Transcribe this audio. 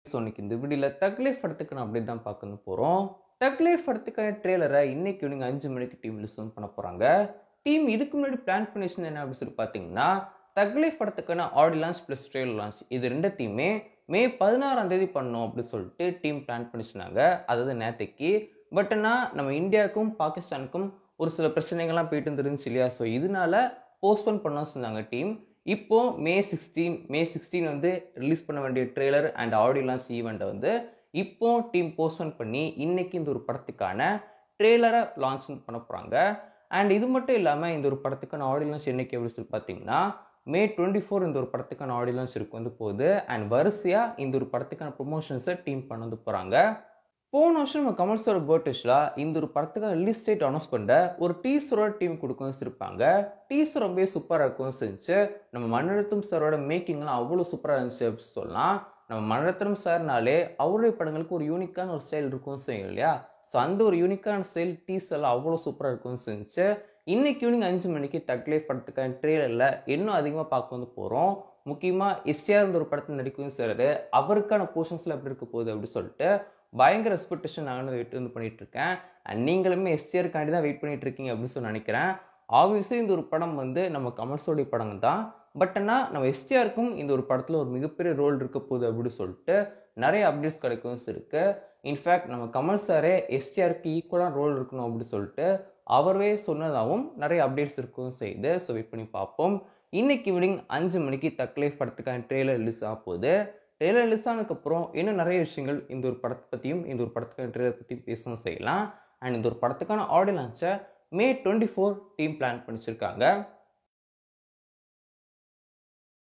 So இன்னைக்கு இந்த வீடியோவில் தக் லைஃப் படத்துக்கு நான் அப்படியே தான் பார்க்க போகிறோம். தக் லைஃப் படத்துக்கான ட்ரெய்லரை இன்னைக்கு ஈவினிங் 5 மணிக்கு டீம் லிசன் பண்ண போகிறாங்க. டீம் இதுக்கு முன்னாடி பிளான் பண்ணி வச்சிருந்தது என்ன அப்படின்னு சொல்லி பார்த்தீங்கன்னா, தக் லைஃப் படத்துக்கான audio launch plus trailer launch இது ரெண்டுத்தையுமே மே 16ஆம் தேதி பண்ணோம் அப்படின்னு சொல்லிட்டு டீம் பிளான் பண்ணி சொன்னாங்க. அதாவது நேற்றுக்கு. பட் ஆனால் நம்ம இந்தியாவுக்கும் பாகிஸ்தானுக்கும் ஒரு சில பிரச்சனைகள்லாம் போயிட்டு இருந்துருந்துச்சு இல்லையா? ஸோ இதனால போஸ்ட்போன் பண்ண சொன்னாங்க டீம். இப்போ மே 16 வந்து ரிலீஸ் பண்ண வேண்டிய ட்ரெய்லர் அண்ட் ஆடியோ லான்ச் ஈவெண்ட்டை வந்து இப்போ டீம் போஸ்ட்போன் பண்ணி இன்னைக்கு இந்த ஒரு படத்துக்கான ட்ரெய்லரை லான்ச் பண்ண போகிறாங்க. அண்ட் இது மட்டும் இல்லாமல் இந்த ஒரு படத்துக்கான ஆடியோ லான்ச் என்னைக்கு எப்படி சொல்லி பார்த்தீங்கன்னா, மே 24 இந்த ஒரு படத்துக்கான ஆடியோ லான்ச் இருக்கு வந்து போகுது. அண்ட் வரிசையாக இந்த ஒரு படத்துக்கான ப்ரொமோஷன்ஸை டீம் பண்ண வந்து போகிறாங்க. போன வருஷம் நம்ம கமல் சார் பர்த்டேஸில் இந்த ஒரு படத்துக்கான ரிலீஸ் டேட் அனௌன்ஸ் பண்ண ஒரு டீசரோட டீம் கொடுக்கவும் வச்சிருப்பாங்க. டீசர் ரொம்பவே சூப்பராக இருக்கவும் செஞ்சு நம்ம மணிரத்னம் சாரோட மேக்கிங்லாம் அவ்வளோ சூப்பராக இருந்துச்சு அப்படின்னு சொல்லலாம். நம்ம மணிரத்னம் சார்னாலே அவருடைய படங்களுக்கு ஒரு யூனிக்கான ஒரு ஸ்டைல் இருக்கும் செய்யும் இல்லையா? ஸோ அந்த ஒரு யூனிக்கான ஸ்டைல் டீசர்லாம் அவ்வளோ சூப்பராக இருக்கும் செஞ்சு இன்னைக்கு ஈவினிங் 5 மணிக்கு தக் லைஃப் படத்துக்கான ட்ரெய்லரில் இன்னும் அதிகமாக பார்க்க வந்து போகிறோம். முக்கியமாக எஸ்டிஆர் இந்த ஒரு படத்தில் நடிக்கவும் செய்கிறாரு. அவருக்கான போர்ஷன்ஸில் எப்படி இருக்க போகுது அப்படின்னு சொல்லிட்டு பயங்கர எக்ஸ்பெக்டேஷன் நானும் வெயிட் வந்து பண்ணிட்டு இருக்கேன். அண்ட் நீங்களுமே எஸ்டிஆருக்காண்டி தான் வெயிட் பண்ணிட்டு இருக்கீங்க அப்படின்னு சொல்லி நினைக்கிறேன். ஆப்வியஸ்லி இந்த ஒரு படம் வந்து நம்ம கமல்ஸோடைய படம் தான். பட் ஆனால் நம்ம எஸ்டிஆருக்கும் இந்த ஒரு படத்தில் ஒரு மிகப்பெரிய ரோல் இருக்க போகுது அப்படின்னு சொல்லிட்டு நிறைய அப்டேட்ஸ் கிடைக்கவும் இருக்கு. இன்ஃபேக்ட் நம்ம கமல் சாரே எஸ்டிஆருக்கு ஈக்குவலான ரோல் இருக்கணும் அப்படின்னு சொல்லிட்டு அவரே சொன்னதாகவும் நிறைய அப்டேட்ஸ் இருக்கவும் செய்யுது. ஸோ வெயிட் பண்ணி பார்ப்போம். இன்னைக்கு ஈவினிங் 5 மணிக்கு தக் லைஃப் படத்துக்கான ட்ரெய்லர் ரிலீஸ் ஆக போகுது. ட்ரெய்லர் ரிலீஸ் ஆனதுக்கப்புறம் இன்னும் நிறைய விஷயங்கள் இந்த ஒரு படத்தை பற்றியும் இந்த ஒரு படத்துக்கான ட்ரெய்லர் பற்றியும் பேசவும் செய்யலாம். அண்ட் இந்த ஒரு படத்துக்கான ஆடியோ லான்ச்சை மே 24 டீம் பிளான் பண்ணிச்சிருக்காங்க.